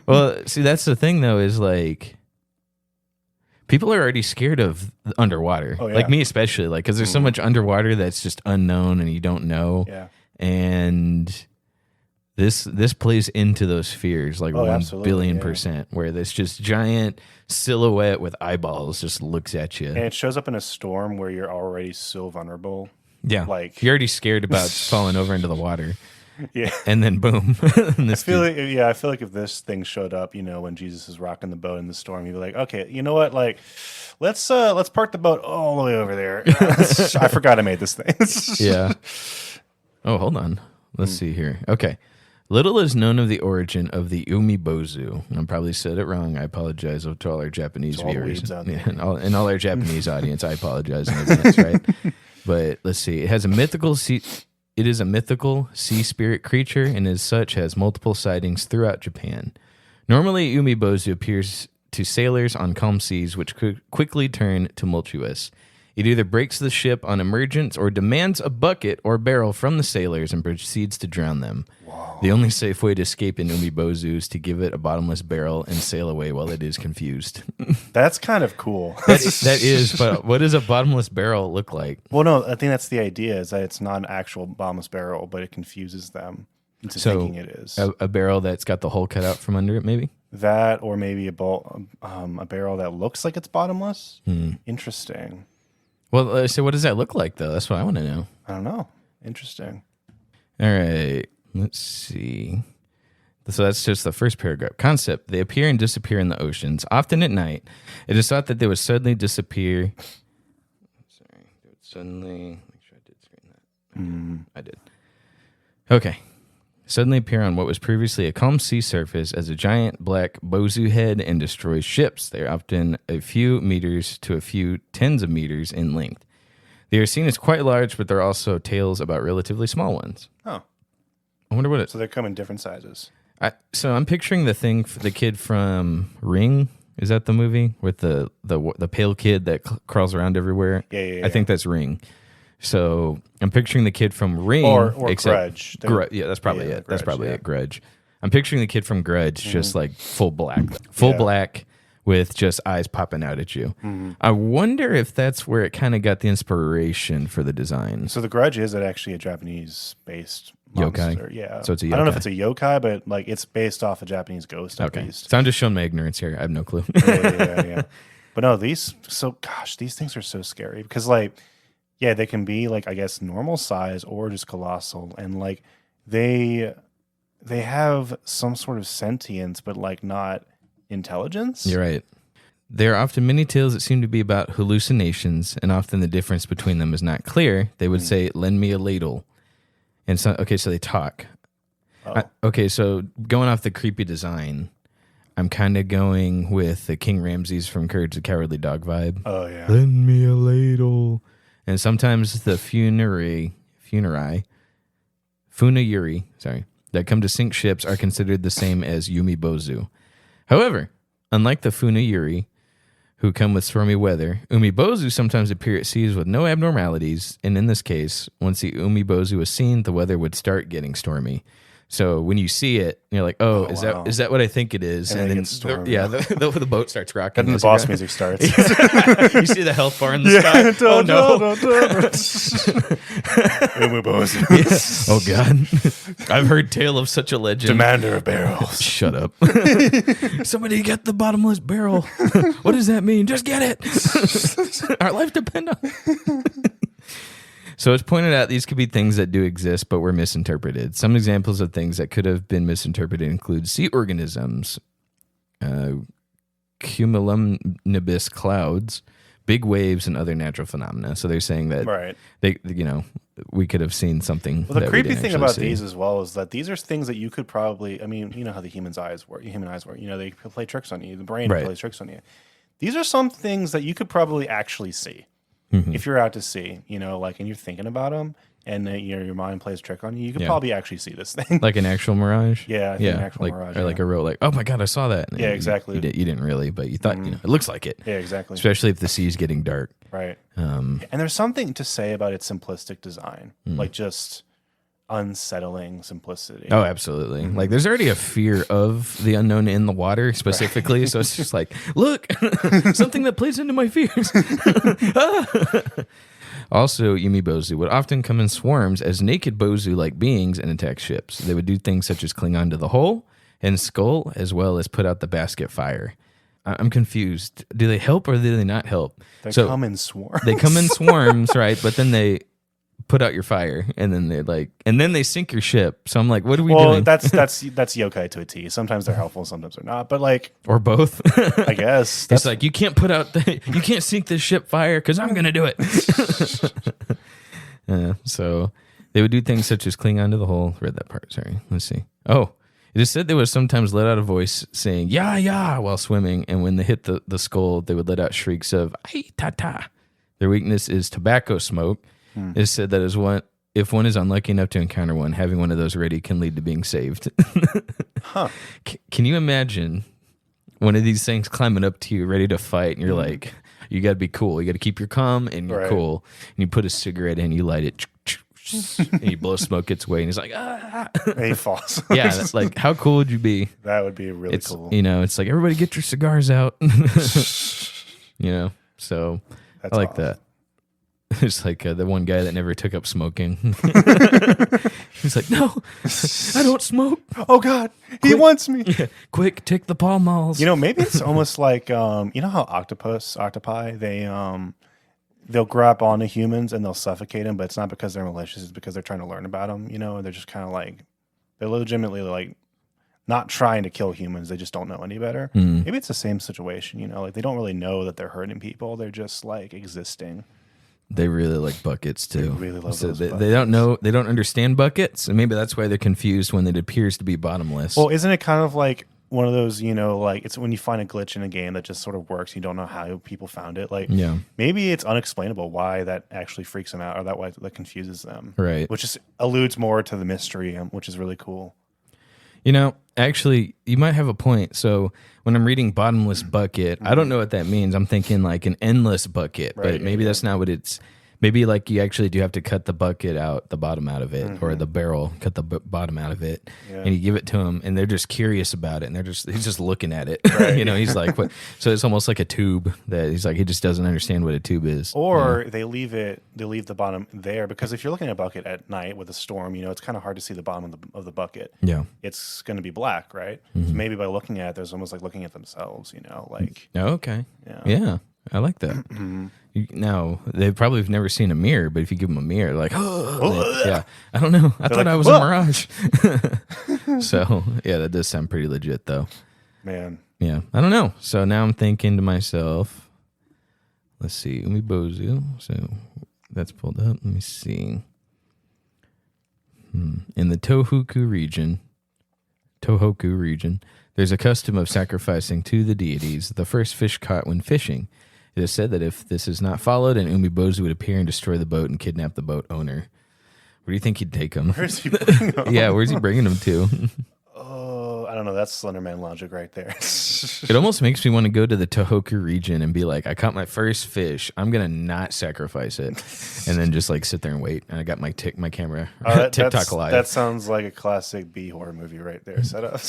Well, see, that's the thing though, is like people are already scared of underwater. Oh, yeah. Like me especially, like because there's so much underwater that's just unknown and you don't know. Yeah. And this plays into those fears like 1 billion %, where this just giant silhouette with eyeballs just looks at you. And it shows up in a storm where you're already so vulnerable. Yeah. Like you're already scared about falling over into the water. Yeah. And then boom. I feel like if this thing showed up, when Jesus is rocking the boat in the storm, you'd be like, okay, you know what? Like, let's park the boat all the way over there. I forgot I made this thing. Yeah. Oh, hold on. Let's see here. Okay. Little is known of the origin of the umibozu. I probably said it wrong. I apologize to all our Japanese viewers. And all our Japanese audience. I apologize in advance, right? But let's see. It is a mythical sea spirit creature, and as such has multiple sightings throughout Japan. Normally, umibozu appears to sailors on calm seas, which could quickly turn tumultuous. It either breaks the ship on emergence or demands a bucket or barrel from the sailors and proceeds to drown them. Wow. The only safe way to escape an umibozu is to give it a bottomless barrel and sail away while it is confused. That's kind of cool. That is, but what does a bottomless barrel look like? Well, no, I think that's the idea, is that it's not an actual bottomless barrel, but it confuses them into thinking it is. A barrel that's got the hole cut out from under it, maybe? That, or maybe a barrel that looks like it's bottomless. Interesting. Well, so what does that look like, though? That's what I want to know. I don't know. Interesting. All right. Let's see. So that's just the first paragraph. Concept. They appear and disappear in the oceans, often at night. It is thought that they would suddenly disappear. Sorry. They would suddenly. Make sure I did screen that. I did. Okay. Suddenly appear on what was previously a calm sea surface as a giant black bozu head and destroys ships. They are often a few meters to a few tens of meters in length. They are seen as quite large, but there are also tales about relatively small ones. Oh. I wonder what it is. So they come in different sizes. So I'm picturing the kid from Ring. Is that the movie with the pale kid that crawls around everywhere? Yeah. I think that's Ring. So I'm picturing the kid from Ring, or Grudge. Yeah, that's probably it. That's probably it. Grudge. I'm picturing the kid from Grudge, just like full black with just eyes popping out at you. I wonder if that's where it kind of got the inspiration for the design. So the Grudge is actually a Japanese-based monster. Yokai. Yeah. So it's a yokai. I don't know if it's a yokai, but like it's based off a Japanese ghost. Okay. At least. So I'm just showing my ignorance here. I have no clue. Yeah. But no, these things are so scary because yeah, they can be like, I guess, normal size or just colossal. And like they have some sort of sentience, but like not intelligence. You're right. There are often many tales that seem to be about hallucinations, and often the difference between them is not clear. They would say, lend me a ladle. And so they talk. So going off the creepy design, I'm kind of going with the King Ramses from Courage the Cowardly Dog vibe. Oh, yeah. Lend me a ladle. And sometimes the funayuri, that come to sink ships are considered the same as umibozu. However, unlike the funayuri, who come with stormy weather, umibozu sometimes appear at seas with no abnormalities, and in this case, once the umibozu is seen, the weather would start getting stormy. So when you see it, you're like, is that what I think it is? And then the boat starts rocking. And then the boss music starts. You see the health bar in the sky? Oh, no. Oh, God. I've heard tale of such a legend. Demander of barrels. Shut up. Somebody get the bottomless barrel. What does that mean? Just get it. Our life depends on it. So it's pointed out these could be things that do exist, but were misinterpreted. Some examples of things that could have been misinterpreted include sea organisms, cumulonimbus clouds, big waves and other natural phenomena. So they're saying that Right. we could have seen something. Well, the that we creepy didn't thing actually about see. these as well is that these are things that you could probably, I mean, you know how the human eyes work. You know, they play tricks on you. The brain Right. plays tricks on you. These are some things that you could probably actually see Mm-hmm. if you're out to sea, you know, like, and you're thinking about them and your mind plays trick on you. You could probably actually see this thing. Like an actual mirage. Yeah, I think an actual like, mirage, or like a real, like, oh my god, I saw that. And Yeah, you- exactly. You didn't really, but you thought, it looks like it. Yeah, exactly. Especially if the sea's getting dark. Right. And there's something to say about its simplistic design, like just unsettling simplicity. Oh, absolutely. Like there's already a fear of the unknown in the water specifically. So it's just like, look, something that plays into my fears. Also, Yumi Bozu would often come in swarms as naked Bozu-like beings and attack ships. They would do things such as cling onto the hull and skull, as well as put out the basket fire. I'm confused. Do they help or do they not help? They come in swarms. They come in swarms, right? But then they put out your fire, and then they sink your ship. So I'm like, what are we doing? that's yokai to a T. Sometimes they're helpful, sometimes they're not. But like, Or both. I guess It's that's like you can't you can't sink this ship fire because I'm gonna do it. So they would do things such as cling onto the hull. Read that part. Sorry. Let's see. Oh, it is said they would sometimes let out a voice saying "ya ya" while swimming, and when they hit the skull, they would let out shrieks of "ay ta ta." Their weakness is tobacco smoke. It is said that if one is unlucky enough to encounter one, having one of those ready can lead to being saved. Can you imagine one of these things climbing up to you, ready to fight, and you're like, you got to be cool. You got to keep your calm, and you're cool. And you put a cigarette in, you light it, and you blow smoke its way, and he's like, ah. And he falls. Yeah, that's like, how cool would you be? That would be really cool. It's like, everybody get your cigars out. So That's I like awesome. that. It's like the one guy that never took up smoking. He's like, no, I don't smoke. Oh God, he wants me. Yeah, quick, take the Pall Malls. You know, maybe it's almost like you know how octopi, they'll grab onto humans and they'll suffocate them, but it's not because they're malicious; it's because they're trying to learn about them. You know, and they're just kind of like they're legitimately like not trying to kill humans; they just don't know any better. Maybe it's the same situation. You know, like they don't really know that they're hurting people; they're just like existing. They really like buckets too. They really love those they buckets. don't know. They don't understand buckets, and maybe that's why they're confused when it appears to be bottomless. Well, isn't it kind of like one of those, you know, like it's when you find a glitch in a game that just sort of works, you don't know how people found it. Like, Yeah. maybe it's unexplainable why that actually freaks them out, or that confuses them, Right. Which just alludes more to the mystery, which is really cool. You know, actually, you might have a point. So when I'm reading bottomless bucket, I don't know what that means. I'm thinking like an endless bucket, Right, but maybe that's not what it's. Maybe like you actually do have to cut the bucket out, the bottom out of it, or the barrel, cut the bottom out of it, and you give it to them, and they're just curious about it, and he's just looking at it. Right. You know, he's like, what? So it's almost like a tube that he's like, he just doesn't understand what a tube is. Or they leave the bottom there, because if you're looking at a bucket at night with a storm, you know, it's kind of hard to see the bottom of the bucket. Yeah. It's going to be black, right? So maybe by looking at it, there's almost like looking at themselves, you know, like, Oh, okay. Yeah. Yeah. I like that. Now, they probably have never seen a mirror, but if you give them a mirror, like, oh, yeah, I don't know. I thought like, I was a mirage. So, yeah, that does sound pretty legit, though. man. Yeah, I don't know. So now I'm thinking to myself, let's see, Umibozu. So that's pulled up. Let me see. In the Tohoku region, there's a custom of sacrificing to the deities the first fish caught when fishing. It is said that if this is not followed, an Umibozu would appear and destroy the boat and kidnap the boat owner. Where do you think he'd take him? Where's he bringing them? Yeah, where's he bringing him to? Oh, I don't know. That's Slenderman logic right there. It almost makes me want to go to the Tohoku region and be like, I caught my first fish. I'm going to not sacrifice it. And then just like sit there and wait. And I got my camera, TikTok live. That sounds like a classic B horror movie right there. Set up.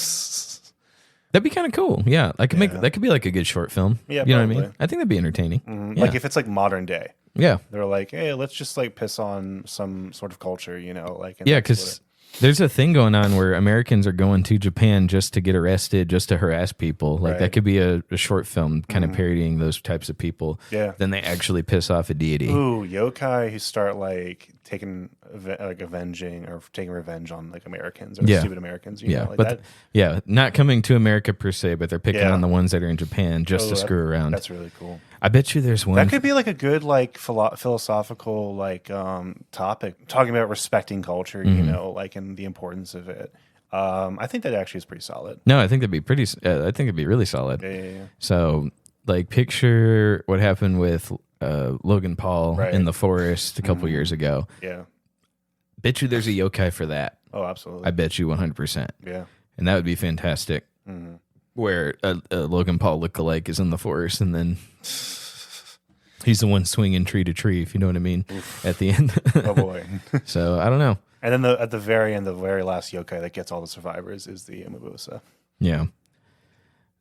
That'd be kind of cool. Yeah. I could Yeah. that could be like a good short film. Yeah, You know what I probably. mean? I think that'd be entertaining. Yeah. Like if it's like modern day, Yeah. they're like, hey, let's just like piss on some sort of culture, you know? Like, and Yeah, that's what because there's a thing going on where Americans are going to Japan just to get arrested, just to harass people. Like Right. that could be a short film kind of parodying those types of people. Yeah. Then they actually piss off a deity. Ooh, yokai who start like avenging or taking revenge on like Americans or Yeah. stupid Americans. You Yeah, know, like but that. not coming to America per se, but they're picking Yeah. on the ones that are in Japan just to screw around. That's really cool. I bet you there's one. That could be like a good like philosophical like topic, talking about respecting culture, you know, like and the importance of it. I think that actually is pretty solid. No, I think that'd be pretty. I think it'd be really solid. Yeah. So, like, picture what happened with Logan Paul in the forest a couple years ago. Yeah. Bet you there's a yokai for that. Oh, absolutely. I bet you 100%. Yeah. And that would be fantastic. Where a Logan Paul lookalike is in the forest, and then he's the one swinging tree to tree, if you know what I mean, at the end. Oh boy. So I don't know. And then at the very end, the very last yokai that gets all the survivors is the Umabusa. Yeah.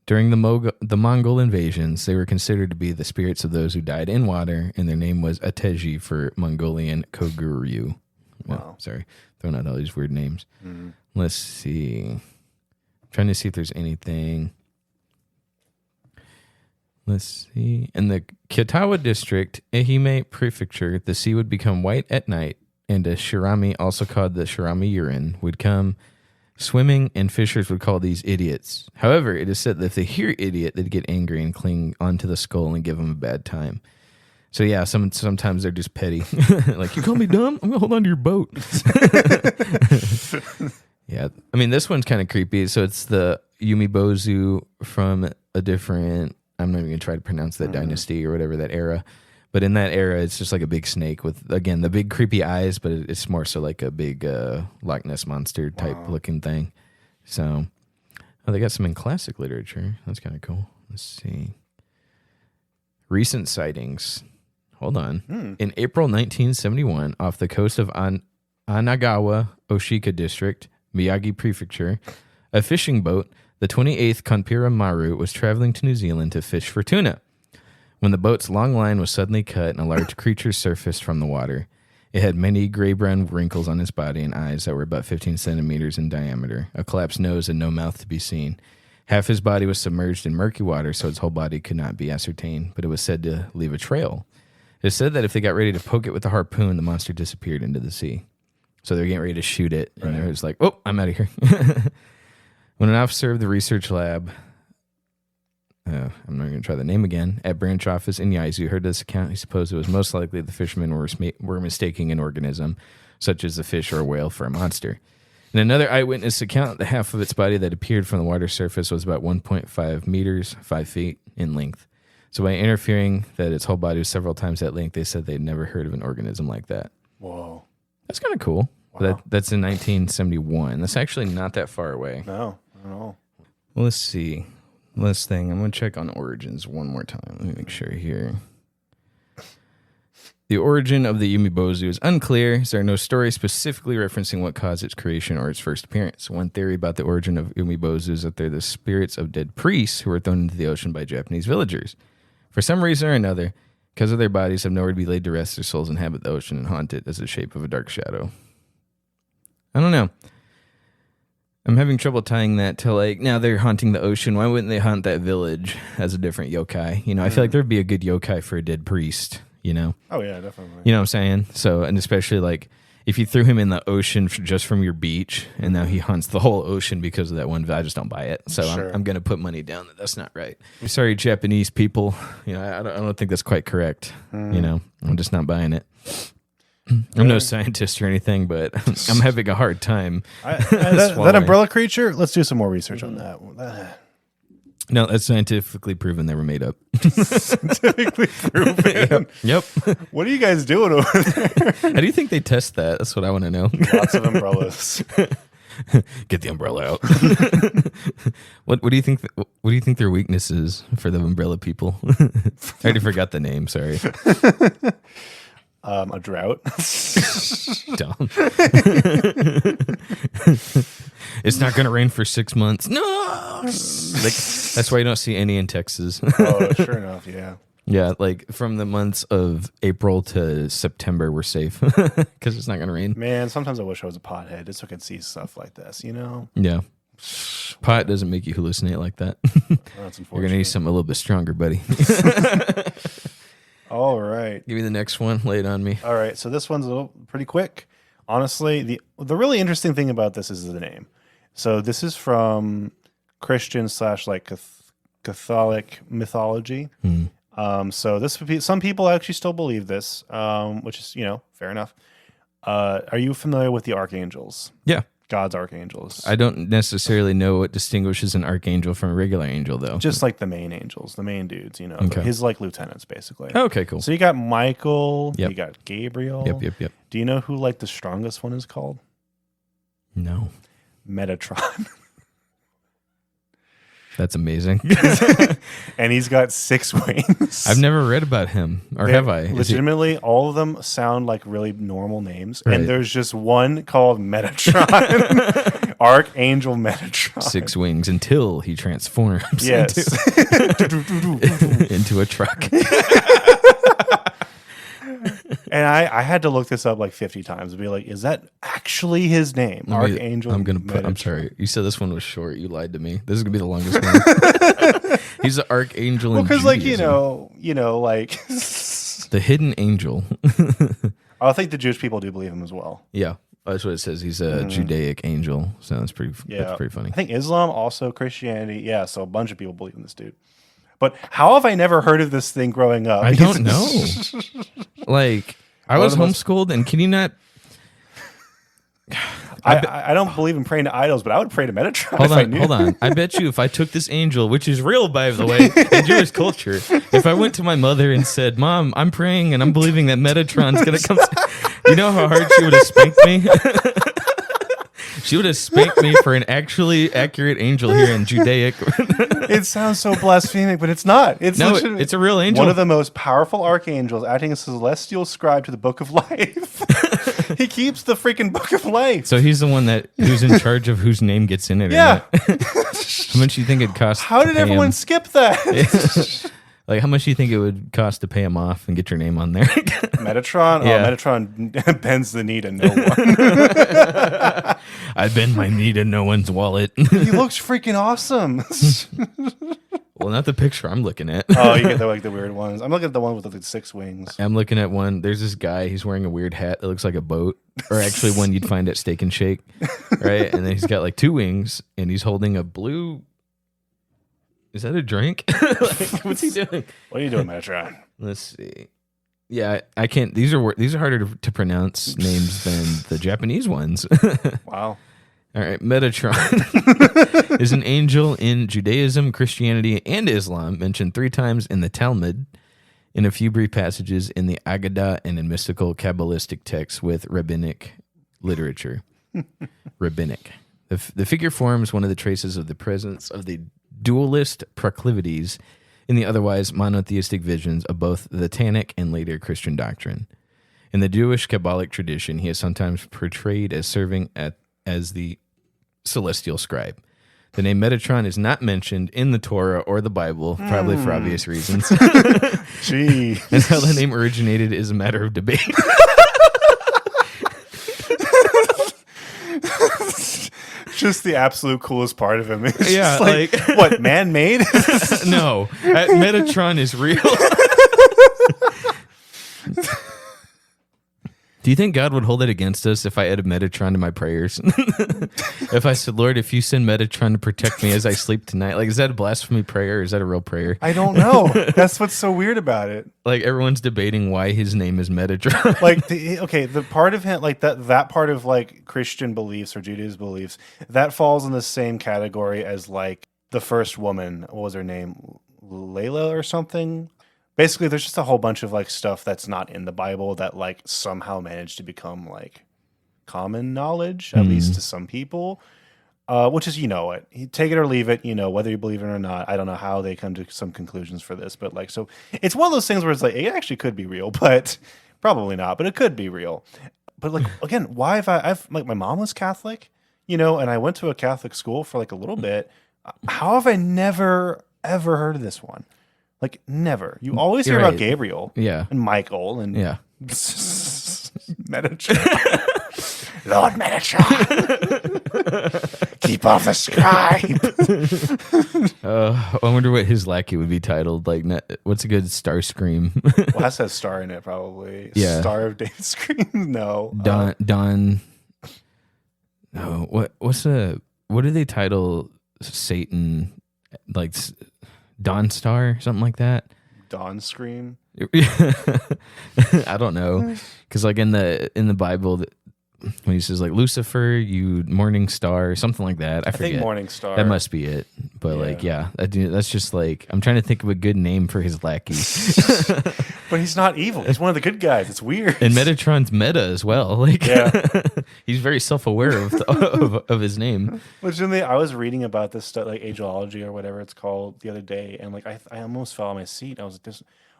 During the Mongol invasions, they were considered to be the spirits of those who died in water, and their name was Ateji for Mongolian Koguryu. Wow. Sorry, throwing out all these weird names. Let's see. Trying to see if there's anything. Let's see. In the Kyotawa district, Ehime prefecture, the sea would become white at night, and a shirami, also called the shirami urine, would come swimming, and fishers would call these idiots. However, it is said that if they hear idiot, they'd get angry and cling onto the skull and give them a bad time. So yeah, sometimes they're just petty. Like, you call me dumb? I'm going to hold on to your boat. Yeah, I mean, this one's kind of creepy. So it's the Yumibozu from a different, I'm not even going to try to pronounce that dynasty or whatever, that era. But in that era, it's just like a big snake with, again, the big creepy eyes, but it's more so like a big Loch Ness monster type looking thing. So, they got some in classic literature. That's kind of cool. Let's see. Recent sightings. Hold on. In April 1971, off the coast of Anagawa, Oshika District, Miyagi Prefecture, a fishing boat, the 28th Konpira Maru, was traveling to New Zealand to fish for tuna. When the boat's long line was suddenly cut and a large creature surfaced from the water. It had many gray-brown wrinkles on its body and eyes that were about 15 centimeters in diameter, a collapsed nose and no mouth to be seen. Half his body was submerged in murky water, so its whole body could not be ascertained, but it was said to leave a trail. It is said that if they got ready to poke it with a harpoon, the monster disappeared into the sea. So they're getting ready to shoot it, and they're just like, oh, I'm out of here. When an officer of the research lab, I'm not going to try the name again, at branch office in Yaizu heard this account, he supposed it was most likely the fishermen were mistaking an organism, such as a fish or a whale, for a monster. In another eyewitness account, the half of its body that appeared from the water surface was about 1.5 meters, 5 feet in length. So by interfering that its whole body was several times that length, they said they'd never heard of an organism like that. Whoa. That's kind of cool. Wow. That's in 1971. That's actually not that far away. No, not at all. Well, let's see. Last thing. I'm going to check on origins one more time. Let me make sure here. The origin of the Yumibozu is unclear, as there are no stories specifically referencing what caused its creation or its first appearance. One theory about the origin of Yumibozu is that they're the spirits of dead priests who were thrown into the ocean by Japanese villagers. For some reason or another, because of their bodies have nowhere to be laid to rest, their souls inhabit the ocean and haunt it as the shape of a dark shadow. I don't know. I'm having trouble tying that to, like, now they're haunting the ocean. Why wouldn't they haunt that village as a different yokai? You know, I feel like there'd be a good yokai for a dead priest, you know? Oh, yeah, definitely. You know what I'm saying? So, and especially, like, if you threw him in the ocean just from your beach, and now he hunts the whole ocean because of that one, I just don't buy it. So Sure. I'm going to put money down that that's not right. I'm sorry, Japanese people. You know, I don't think that's quite correct. You know, I'm just not buying it. I'm no scientist or anything, but I'm having a hard time. That umbrella creature, let's do some more research on that. No, that's scientifically proven they were made up. Scientifically proven. Yep. What are you guys doing over there? How do you think they test that? That's what I want to know. Lots of umbrellas. Get the umbrella out. What do you think? What do you think their weakness is for the umbrella people? I already forgot the name. Sorry. A drought. Dumb. It's not going to rain for 6 months. No. Like, that's why you don't see any in Texas. Oh, sure enough, yeah. Yeah, like from the months of April to September, we're safe because it's not going to rain. Man, sometimes I wish I was a pothead just so I could see stuff like this, you know? Yeah. Pot doesn't make you hallucinate like that. That's unfortunate. You're going to need something a little bit stronger, buddy. All right. Give me the next one. Lay it on me. All right. So this one's pretty quick. Honestly, the really interesting thing about this is the name. So this is from Christian / like Catholic mythology. So this would be, some people actually still believe this, which is, fair enough. Are you familiar with the archangels? Yeah. God's archangels. I don't necessarily know what distinguishes an archangel from a regular angel, though. Just like the main angels, the main dudes, Okay. his like lieutenants, basically. Okay, cool. So you got Michael, Yep. you got Gabriel. Yep. Do you know who like the strongest one is called? No. Metatron. That's amazing. And he's got 6 wings. I've never read about him, or have I? Legitimately, all of them sound like really normal names. Right. And there's just one called Metatron. Archangel Metatron. 6 wings until he transforms Yes. into a truck. And I had to look this up like 50 times and be like, is that actually his name? Archangel Metatron. I'm sorry. You said this one was short. You lied to me. This is going to be the longest one. He's the archangel in Because Judaism. like The hidden angel. I think the Jewish people do believe him as well. Yeah. That's what it says. He's a Judaic angel. So that's pretty funny. I think Islam, also Christianity. Yeah, so a bunch of people believe in this dude. But how have I never heard of this thing growing up? I don't know. Like, I was homeschooled, and can you not... I don't believe in praying to idols, but I would pray to Metatron. Hold on. I bet you if I took this angel, which is real, by the way, in Jewish culture, if I went to my mother and said, Mom, I'm praying and I'm believing that Metatron's going to come... You know how hard she would have spanked me? She would have spanked me for an actually accurate angel here in Judaic. It sounds so blasphemic, but it's not. It's a real angel. One of the most powerful archangels, acting as a celestial scribe to the Book of Life. He keeps the freaking Book of Life. So he's the one who's in charge of whose name gets in it. Yeah. How much do you think it costs? How did everyone skip that? Like, how much do you think it would cost to pay him off and get your name on there? Metatron? Yeah. Oh, Metatron bends the knee to no one. I bend my knee to no one's wallet. He looks freaking awesome. Well, not the picture I'm looking at. Oh, you get the weird ones. I'm looking at the one with the 6 wings. I'm looking at one. There's this guy. He's wearing a weird hat that looks like a boat, or actually one you'd find at Steak and Shake, right? And then he's got like 2 wings, and he's holding a blue... Is that a drink? Like, what's he doing? What are you doing, Metatron? Let's see. Yeah, I can't. These are harder to pronounce names than the Japanese ones. Wow. All right, Metatron is an angel in Judaism, Christianity, and Islam, mentioned 3 times in the Talmud, in a few brief passages in the Agadah, and in mystical Kabbalistic texts with rabbinic literature. Rabbinic. The figure forms one of the traces of the presence of the dualist proclivities in the otherwise monotheistic visions of both the Tanakh and later Christian doctrine. In the Jewish Kabbalic tradition, he is sometimes portrayed as serving as the celestial scribe. The name Metatron is not mentioned in the Torah or the Bible, probably for obvious reasons. Gee. And how the name originated is a matter of debate. Just the absolute coolest part of him. It's Yeah, just like what, man-made? No, Metatron is real. Do you think God would hold it against us if I added Metatron to my prayers? If I said, Lord, if you send Metatron to protect me as I sleep tonight, like, is that a blasphemy prayer or is that a real prayer? I don't know. That's what's so weird about it. Like, everyone's debating why his name is Metatron. Like, the part of him, like that part of like Christian beliefs or Judaism beliefs, that falls in the same category as like the first woman. What was her name? Layla or something? Basically, there's just a whole bunch of like stuff that's not in the Bible that like somehow managed to become like common knowledge, at least to some people. Which is, take it or leave it, whether you believe it or not. I don't know how they come to some conclusions for this, but like, so it's one of those things where it's like, it actually could be real, but probably not, but it could be real. But like, again, why have I've like, my mom was Catholic, and I went to a Catholic school for like a little bit. How have I never, ever heard of this one? Like, never. You always hear about Gabriel. Yeah. And Michael and Metatron. Lord Metatron. Keep keep off the scribe. I wonder what his lackey would be titled. Like, what's a good Starscream? Well, that says star in it, probably. Yeah. Star of David Scream? No. Don. No. What do they title Satan? Like Dawn Star, something like that. Dawn Scream. I don't know, because like in the Bible, when he says like Lucifer, you morning star, something like that. I forget. think Morning Star. That must be it. But that's just like, I'm trying to think of a good name for his lackey. But he's not evil. He's one of the good guys. It's weird. And Metatron's meta as well. Like, he's very self-aware of his name. Legitimately, I was reading about this stuff, like ageology or whatever it's called, the other day, and like I almost fell on my seat. I was like,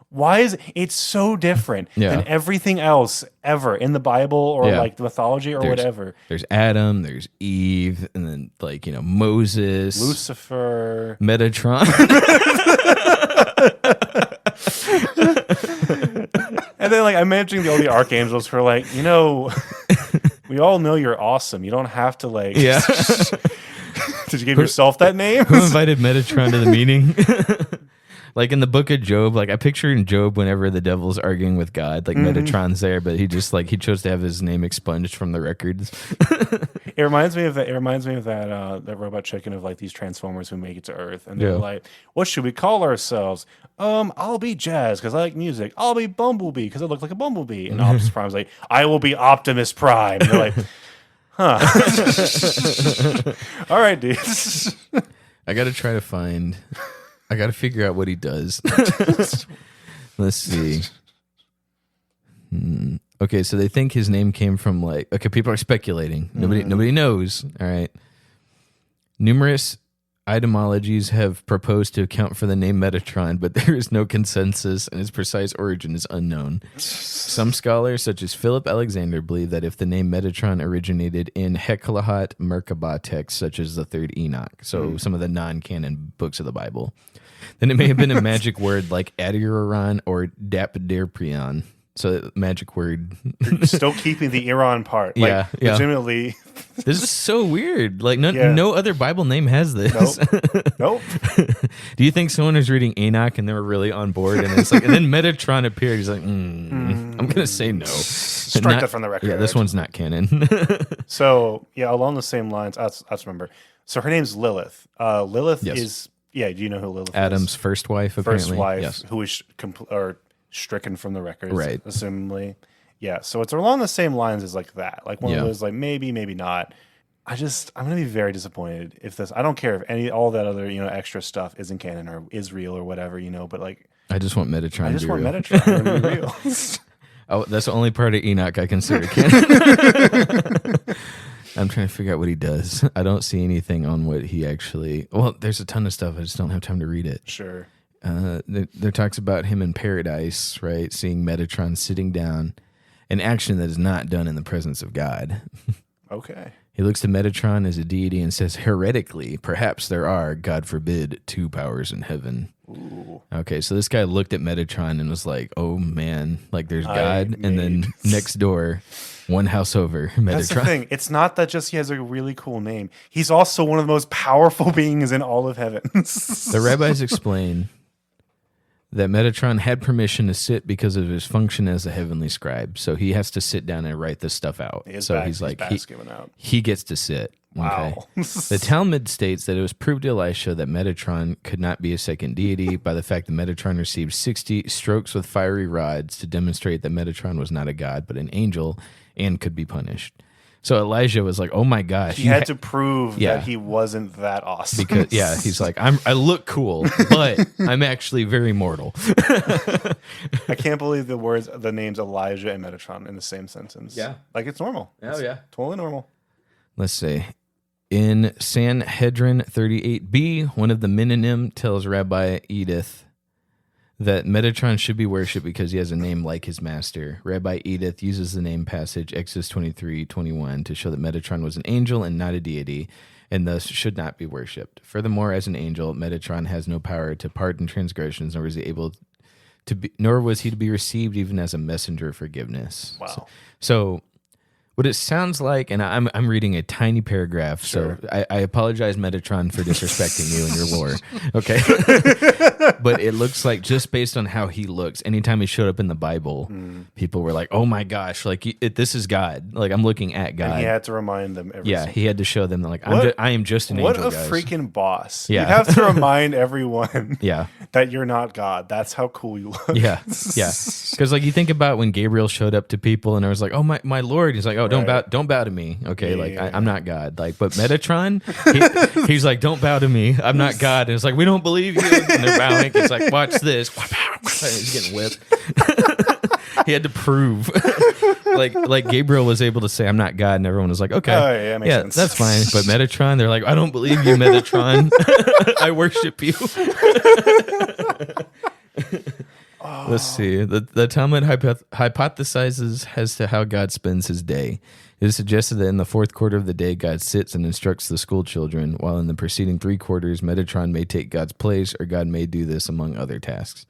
why is it's so different than everything else ever in the Bible or like the mythology or whatever? There's Adam, there's Eve, and then like, Moses, Lucifer, Metatron. And then like I'm imagining all the archangels who are like, we all know you're awesome. You don't have to like Did you give yourself that name? Who invited Metatron to the meeting? Like in the book of Job, like I picture in Job whenever the devil's arguing with God, like Metatron's there, but he just like he chose to have his name expunged from the records. It reminds me of that. It reminds me of that robot chicken of like these Transformers who make it to Earth, and they're like, "What should we call ourselves?" I'll be Jazz because I like music. I'll be Bumblebee because I look like a bumblebee. And Optimus Prime's like, "I will be Optimus Prime." And they're like, "Huh." All right, dude. I got to figure out what he does. Let's see. Okay, so they think his name came from like, okay, people are speculating. Nobody knows. All right. Numerous etymologies have proposed to account for the name Metatron, but there is no consensus and its precise origin is unknown. Some scholars, such as Philip Alexander, believe that if the name Metatron originated in Hekalahat Merkabah texts, such as the Third Enoch, so some of the non-canon books of the Bible, then it may have been a magic word like Adiran or Dapderprion. So magic word. You're still keeping the Iran part. Like, legitimately. This is so weird. Like no other Bible name has this. Nope. Do you think someone was reading Enoch and they were really on board? And it's like, and then Metatron appeared. He's like, I'm gonna say no. Strike that from the record. Yeah, this one's not canon. So along the same lines, I remember. So her name's Lilith. Lilith is do you know who Lilith is? Adam's first wife, apparently. First wife, who is stricken from the records, right? Assumingly, So it's along the same lines as like that. Like one of those, like maybe not. I'm gonna be very disappointed if this. I don't care if all that other extra stuff isn't canon or is real or whatever, But like, I just want Metatron. I just want Metatron to be real. Oh, that's the only part of Enoch I consider canon. I'm trying to figure out what he does. I don't see anything on what he actually. Well, there's a ton of stuff. I just don't have time to read it. Sure. There talks about him in paradise, right? Seeing Metatron sitting down, an action that is not done in the presence of God. Okay. He looks to Metatron as a deity and says, heretically, perhaps there are, God forbid, two powers in heaven. Ooh. Okay, so this guy looked at Metatron and was like, oh man, like there's God, and then next door, one house over, Metatron. That's the thing. It's not that just he has a really cool name. He's also one of the most powerful beings in all of heaven. The rabbis explain that Metatron had permission to sit because of his function as a heavenly scribe. So he has to sit down and write this stuff out. He gets to sit. Wow. Okay. The Talmud states that it was proved to Elisha that Metatron could not be a second deity by the fact that Metatron received 60 strokes with fiery rods to demonstrate that Metatron was not a god but an angel and could be punished. So Elijah was like, "Oh my gosh!" He had to prove that he wasn't that awesome. Because he's like, I look cool, but I'm actually very mortal. I can't believe the names Elijah and Metatron in the same sentence. Yeah, like it's normal. Oh yeah, totally normal. Let's see. In Sanhedrin 38b, one of the Mininim tells Rabbi Edith that Metatron should be worshipped because he has a name like his master. Rabbi Edith uses the name passage Exodus 23:21 to show that Metatron was an angel and not a deity, and thus should not be worshipped. Furthermore, as an angel, Metatron has no power to pardon transgressions, nor was he to be received even as a messenger of forgiveness. Wow. So What it sounds like, and I'm reading a tiny paragraph, Sure. so I apologize, Metatron, for disrespecting you and your lore. Okay, but it looks like just based on how he looks, anytime he showed up in the Bible, people were like, "Oh my gosh, like this is God!" Like I'm looking at God. And he had to remind them. He had to show them that, like What- I am just an What angel, a guys. freaking boss! Yeah. You have to remind everyone Yeah. that you're not God. That's how cool you look. Yeah, because like you think about when Gabriel showed up to people and I was like, "Oh my Lord," he's like, "Oh, don't bow to me." Okay, like I'm not God. Like, but Metatron, he's like, "Don't bow to me. I'm not God." And it's like, "We don't believe you." And they're bowing. It's like, "Watch this." He's getting whipped. He had to prove, like Gabriel was able to say, "I'm not God," and everyone was like, "Okay, Oh, yeah, makes sense. that's fine." But Metatron, they're like, "I don't believe you, Metatron. I worship you." Let's see. The Talmud hypothesizes as to how God spends his day. It is suggested that in the fourth quarter of the day, God sits and instructs the school children, while in the preceding 3 quarters, Metatron may take God's place, or God may do this among other tasks.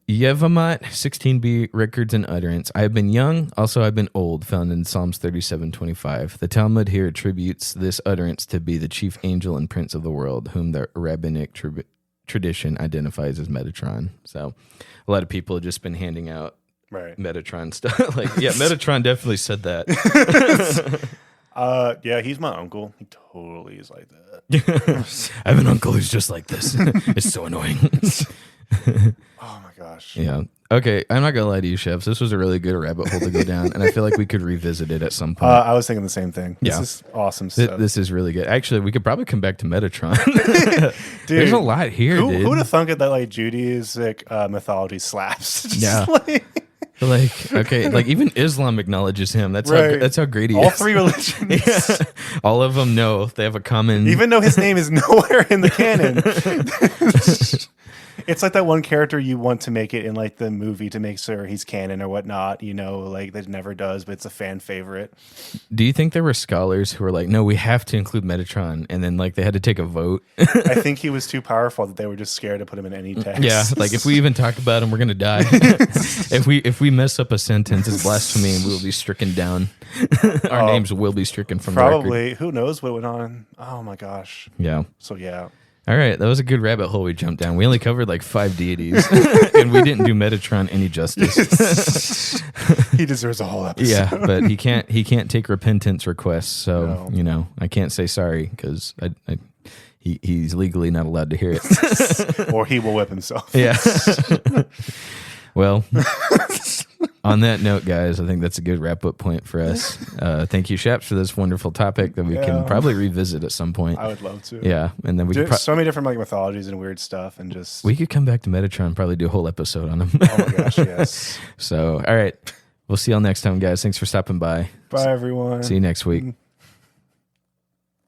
Yevamot 16b, records and utterance. I have been young, also I've been old, found in Psalms 37:25. The Talmud here attributes this utterance to be the chief angel and prince of the world, whom the rabbinic tradition identifies as Metatron. So a lot of people have just been handing out Metatron stuff. Like, yeah, Metatron definitely said that. Yeah, he's my uncle. He totally is like that. I have an uncle who's just like this. It's so annoying. Oh my gosh. Yeah. Okay, I'm not gonna lie to you, chefs. This was a really good rabbit hole to go down, and I feel like we could revisit it at some point. I was thinking the same thing. This Yeah. is awesome stuff. This is really good. Actually, we could probably come back to Metatron. Dude, There's a lot here, who dude. would have thunk it that like Judaistic mythology slaps? Just Yeah. Like, okay, like even Islam acknowledges him. That's how great he All is. 3 religions. Yeah. All of them know they have a common. Even though his name is nowhere in the canon. It's like that one character you want to make it in like the movie to make sure he's canon or whatnot, you know, like that never does, but it's a fan favorite. Do you think there were scholars who were like, "No, we have to include Metatron," and then like they had to take a vote? I think he was too powerful that they were just scared to put him in any text. Yeah, like if we even talk about him, we're gonna die. if we mess up a sentence, it's blasphemy, and we will be stricken down. Our names will be stricken from the record. Probably. Who knows what went on? Oh my gosh. Yeah. So yeah. All right, that was a good rabbit hole we jumped down. We only covered like 5 deities, and we didn't do Metatron any justice. He deserves a whole episode. Yeah, but he can't take repentance requests, so No. you know I can't say sorry because he's legally not allowed to hear it. Or he will whip himself. Yeah. Well, on that note, guys, I think that's a good wrap-up point for us. Thank you, Shaps, for this wonderful topic that we can probably revisit at some point. I would love to. Yeah, and then we could So many different like mythologies and weird stuff, and just we could come back to Metatron, probably do a whole episode on him. oh my gosh, yes. So, all right, we'll see y'all next time, guys. Thanks for stopping by. Bye everyone. See you next week.